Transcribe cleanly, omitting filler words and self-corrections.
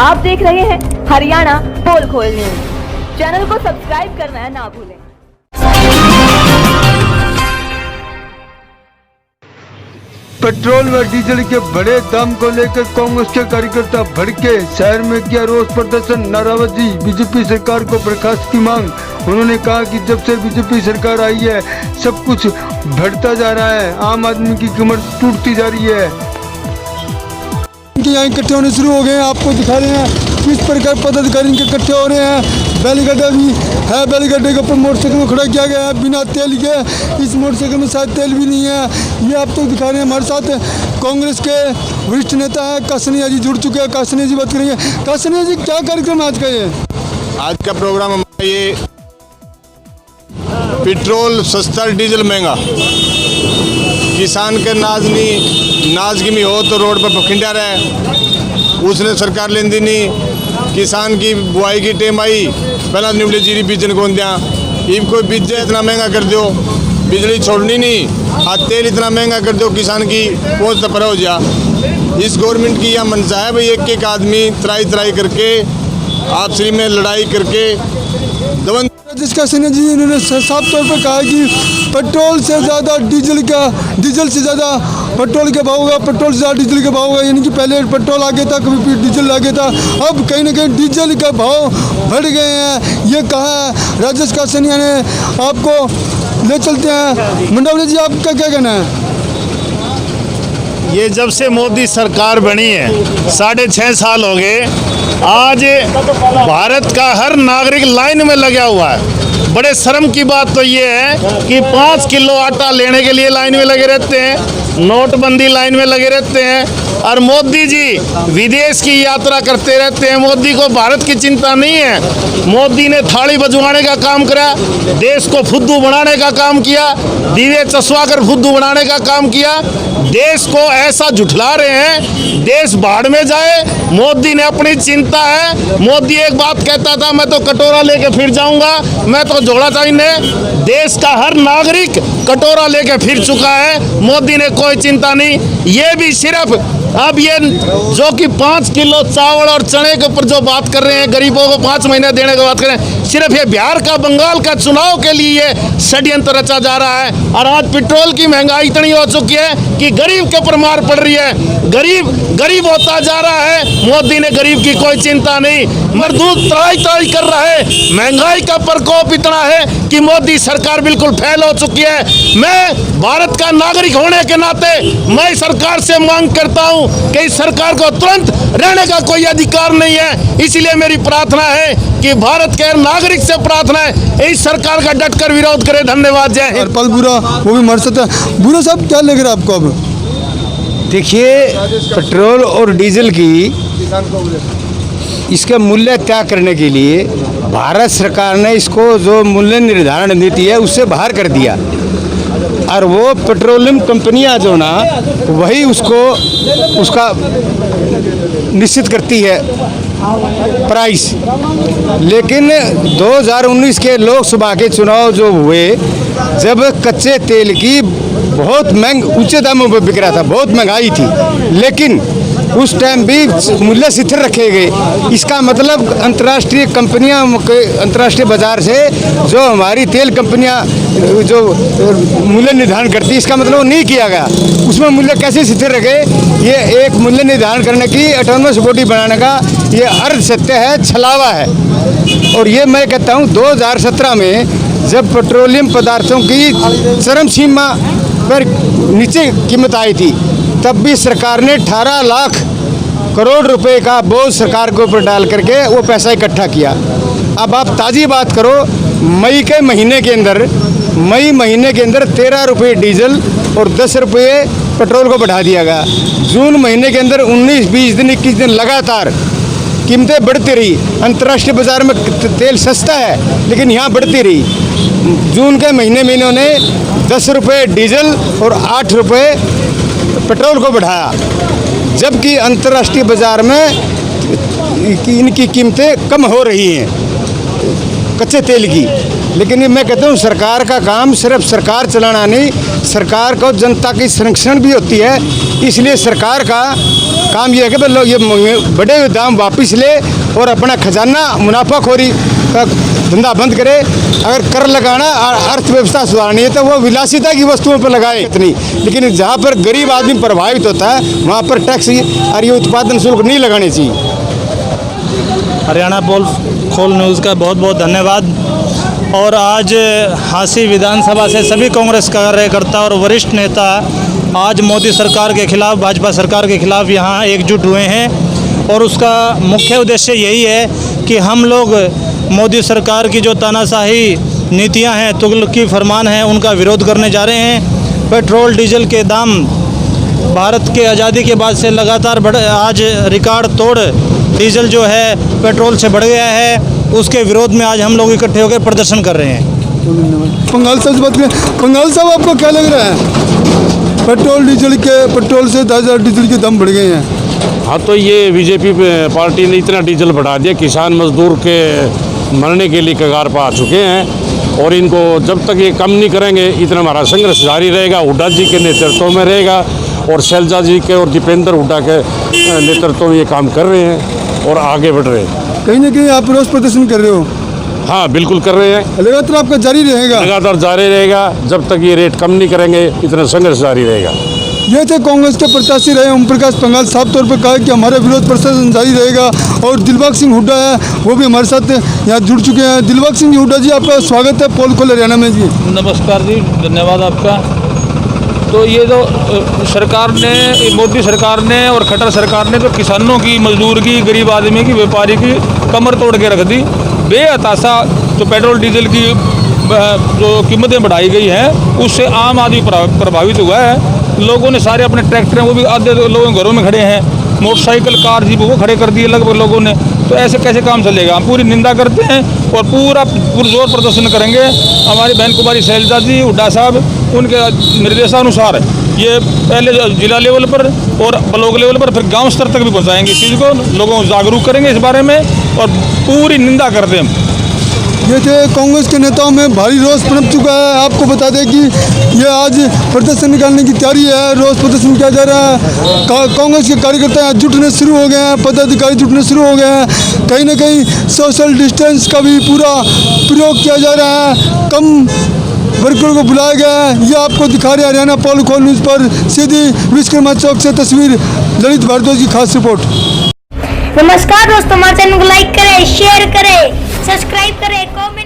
आप देख रहे हैं हरियाणा पोल खोल न्यूज। चैनल को सब्सक्राइब करना ना भूलें। पेट्रोल व डीजल के बढ़े दाम को लेकर कांग्रेस के कार्यकर्ता भड़के, शहर में किया रोष प्रदर्शन, नाराबाजी, बीजेपी सरकार को बर्खास्त की मांग। उन्होंने कहा कि जब से बीजेपी सरकार आई है सब कुछ बढ़ता जा रहा है, आम आदमी की कमर टूटती जा रही है। यहाँ इकट्ठे होने शुरू हो गए हैं, आपको दिखा रहे हैं किस प्रकार पदाधिकारी इनके इकट्ठे हो रहे हैं। बैलगाड़ा भी है, बैलगाड़े के ऊपर मोटरसाइकिल को खड़ा किया गया है बिना तेल के। इस मोटरसाइकिल में शायद तेल भी नहीं है। ये आपको दिखा रहे हैं। हमारे साथ कांग्रेस के वरिष्ठ नेता है कासनिया जी जुड़ चुके हैं। कासनिया जी बात करेंगे। कासनिया जी, क्या कार्यक्रम आज का ये? आज का प्रोग्राम हमारा ये पेट्रोल सस्ता, डीजल महंगा, किसान के नाज की हो तो रोड पर खिंडा रहे, उसने सरकार लेंदी नहीं। किसान की बुआई की टेम आई, पहला निवले जीरी बीजन को दिया, इब कोई बीज इतना महंगा कर दो, बिजली छोड़नी नहीं, आज तेल इतना महंगा कर दो, किसान की पहुँच पर हो जा। इस गवर्नमेंट की यह मंशा है भाई, एक एक आदमी त्राई करके आपसी में लड़ाई करके दबन। जिसका सिन्हा जी इन्होंने साफ तौर पर कहा कि पेट्रोल से ज़्यादा डीजल से ज़्यादा पेट्रोल के भाव होगा, पेट्रोल से ज़्यादा डीजल के भाव होगा। यानी कि पहले पेट्रोल आगे था, कभी फिर डीजल आगे था, अब कहीं ना कहीं डीजल के भाव बढ़ गए हैं। ये कहा है राजेश कासनिया ने। आपको ले चलते हैं मंडावली जी, आपका क्या कहना है? ये जब से मोदी सरकार बनी है 6.5 साल हो गए, आज भारत का हर नागरिक लाइन में लगा हुआ है। बड़े शर्म की बात तो ये है कि 5 किलो आटा लेने के लिए लाइन में लगे रहते हैं, नोटबंदी लाइन में लगे रहते हैं, और मोदी जी विदेश की यात्रा करते रहते हैं। मोदी को भारत की चिंता नहीं है। मोदी ने थाली बजवाने का काम करा, देश को फुद्दू बनाने का काम किया, दीवे चसवा कर फुद्दू बनाने का काम किया। देश को ऐसा झुठला रहे हैं, देश बाढ़ में जाए। मोदी ने अपनी चिंता है। मोदी एक बात कहता था, मैं तो कटोरा लेके फिर जाऊंगा, मैं तो झोला चाहिए। देश का हर नागरिक कटोरा लेके फिर चुका है। मोदी ने कोई चिंता नहीं। ये भी सिर्फ अब ये जो कि 5 किलो चावल और चने के ऊपर जो बात कर रहे हैं, गरीबों को 5 महीने देने की बात कर रहे हैं, सिर्फ ये बिहार का, बंगाल का चुनाव के लिए ये षड्यंत्र रचा जा रहा है। और आज पेट्रोल की महंगाई इतनी हो चुकी है कि गरीब के ऊपर मार पड़ रही है। गरीब होता जा रहा है। मोदी ने गरीब की कोई चिंता नहीं। मजदूर त्राई कर रहा है। महंगाई का प्रकोप इतना है कि मोदी सरकार बिल्कुल फेल हो चुकी है। मैं भारत का नागरिक होने के नाते मैं सरकार से मांग करता हूं कि इस सरकार को तुरंत रहने का कोई अधिकार नहीं है। इसलिए मेरी प्रार्थना है कि भारत के नागरिक से प्रार्थना है, इस सरकार का डटकर विरोध करे। धन्यवाद। जय हिंद। हरपाल बुरा वो भी मर सकता है। बुरा साहब, क्या लग रहा है आपको? अब देखिए, पेट्रोल और डीजल की इसका मूल्य तय करने के लिए भारत सरकार ने इसको जो मूल्य निर्धारण नीति है उससे बाहर कर दिया, और वो पेट्रोलियम कंपनियां जो ना वही उसका निश्चित करती है प्राइस। लेकिन 2019 के लोकसभा के चुनाव जो हुए, जब कच्चे तेल की बहुत ऊंचे दामों पर बिक रहा था, बहुत महंगाई थी, लेकिन उस टाइम भी मूल्य स्थिर रखे गए। इसका मतलब अंतर्राष्ट्रीय कंपनियां, अंतर्राष्ट्रीय बाजार से जो हमारी तेल कंपनियां जो मूल्य निर्धारण करती है, इसका मतलब वो नहीं किया गया। उसमें मूल्य कैसे स्थिर रखे? ये एक मूल्य निर्धारण करने की ऑटोनोमस बॉडी बनाने का ये अर्ध सत्य है, छलावा है। और ये मैं कहता हूँ 2017 में जब पेट्रोलियम पदार्थों की चरम सीमा पर नीचे कीमत आई थी, तब भी सरकार ने 18 लाख करोड़ रुपए का बोझ सरकार के ऊपर डाल करके वो पैसा इकट्ठा किया। अब आप ताज़ी बात करो, मई महीने के अंदर 13 रुपये डीजल और 10 रुपये पेट्रोल को बढ़ा दिया गया। जून महीने के अंदर 19, 20 दिन, 21 दिन लगातार कीमतें बढ़ती रही। अंतर्राष्ट्रीय बाजार में तेल सस्ता है, लेकिन यहाँ बढ़ती रही। जून के महीने में इन्होंने 10 रुपये डीजल और 8 रुपये पेट्रोल को बढ़ाया, जबकि अंतर्राष्ट्रीय बाजार में इनकी कीमतें कम हो रही हैं कच्चे तेल की। लेकिन ये मैं कहता हूँ सरकार का काम सिर्फ सरकार चलाना नहीं, सरकार को जनता की संरक्षण भी होती है। इसलिए सरकार का काम ये है कि भाई लोग ये बढ़े हुए दाम वापस ले और अपना खजाना मुनाफाखोरी का धंधा बंद करे। अगर कर लगाना अर्थव्यवस्था सुधारनी है तो वो विलासिता की वस्तुओं पर लगाए इतनी, लेकिन जहाँ पर गरीब आदमी प्रभावित होता है वहाँ पर टैक्स और ये उत्पादन शुल्क नहीं लगाने चाहिए। हरियाणा पोल खोल न्यूज़ का बहुत बहुत धन्यवाद। और आज हांसी विधानसभा से सभी कांग्रेस कार्यकर्ता और वरिष्ठ नेता आज मोदी सरकार के खिलाफ, भाजपा सरकार के खिलाफ यहाँ एकजुट हुए हैं। और उसका मुख्य उद्देश्य यही है कि हम लोग मोदी सरकार की जो तानाशाही नीतियाँ हैं, तुगलकी फरमान हैं, उनका विरोध करने जा रहे हैं। पेट्रोल डीजल के दाम भारत के आज़ादी के बाद से लगातार आज रिकॉर्ड तोड़ डीजल जो है पेट्रोल से बढ़ गया है, उसके विरोध में आज हम लोग इकट्ठे होकर प्रदर्शन कर रहे हैं। पंगाल साहब से बात करें। पंगाल साहब, आपको क्या लग रहा है पेट्रोल से 10,000 डीजल के दाम बढ़ गए हैं? हाँ, तो ये बीजेपी पार्टी ने इतना डीजल बढ़ा दिया, किसान मजदूर के मरने के लिए कगार पर आ चुके हैं। और इनको जब तक ये कम नहीं करेंगे इतना हमारा संघर्ष जारी रहेगा। हुड्डा जी के नेतृत्व में रहेगा और शैलजा जी के और दीपेंद्र हुड्डा के नेतृत्व में ये काम कर रहे हैं और आगे बढ़ रहे हैं। कहीं ना कहीं आप रोष प्रदर्शन कर रहे हो? हाँ, बिल्कुल कर रहे हैं। लगातार आपका जारी रहेगा? लगातार जारी रहेगा, जब तक ये रेट कम नहीं करेंगे इतना संघर्ष जारी रहेगा। ये थे कांग्रेस के प्रत्याशी रहे ओम प्रकाश पंगाल, साफ तौर पर कहा कि हमारा विरोध प्रदर्शन जारी रहेगा। और दिलबाग सिंह हुड्डा है, वो भी हमारे साथ यहाँ जुड़ चुके हैं। दिलबाग सिंह हुड्डा जी, आपका स्वागत है पोल खोल हरियाणा में जी। नमस्कार जी, धन्यवाद आपका। तो ये जो सरकार ने, मोदी सरकार ने और खट्टर सरकार ने तो किसानों की, मजदूर की, गरीब आदमी की, व्यापारी की कमर तोड़ के रख दी। बेहताशा जो पेट्रोल डीजल की जो कीमतें बढ़ाई गई हैं उससे आम आदमी प्रभावित हुआ है। लोगों ने सारे अपने ट्रैक्टर, वो भी आधे लोगों घरों में खड़े हैं, मोटरसाइकिल, कार, जीप वो खड़े कर दिए लगभग लोगों ने। तो ऐसे कैसे काम चलेगा? हम पूरी निंदा करते हैं और पूरा पुरजोर प्रदर्शन करेंगे। हमारी बहन कुमारी शैलजा जी, हुड्डा साहब, उनके निर्देशानुसार ये पहले जिला लेवल पर और ब्लॉक लेवल पर, फिर गांव स्तर तक भी पहुंचाएंगे इस चीज़ को, लोगों को जागरूक करेंगे इस बारे में और पूरी निंदा करते हैं। ये थे कांग्रेस के नेताओं में भारी रोष पनप चुका है। आपको बता दें कि ये आज प्रदर्शन निकालने की तैयारी है, रोष प्रदर्शन किया जा रहा है। कांग्रेस के कार्यकर्ता यहाँ जुटने शुरू हो गए हैं, पदाधिकारी जुटने शुरू हो गए हैं। कहीं ना कहीं सोशल डिस्टेंस का भी पूरा प्रयोग किया जा रहा है, कम वर्करों को बुलाया गया है। ये आपको दिखा रहे हैं हरियाणा पोल खोल न्यूज़ पर सीधी विश्वकर्मा चौक से तस्वीर, ललित भारद्वाज की खास रिपोर्ट। नमस्कार दोस्तों, हमारे चैनल को लाइक करें, शेयर करें, सब्सक्राइब करें, कमेंट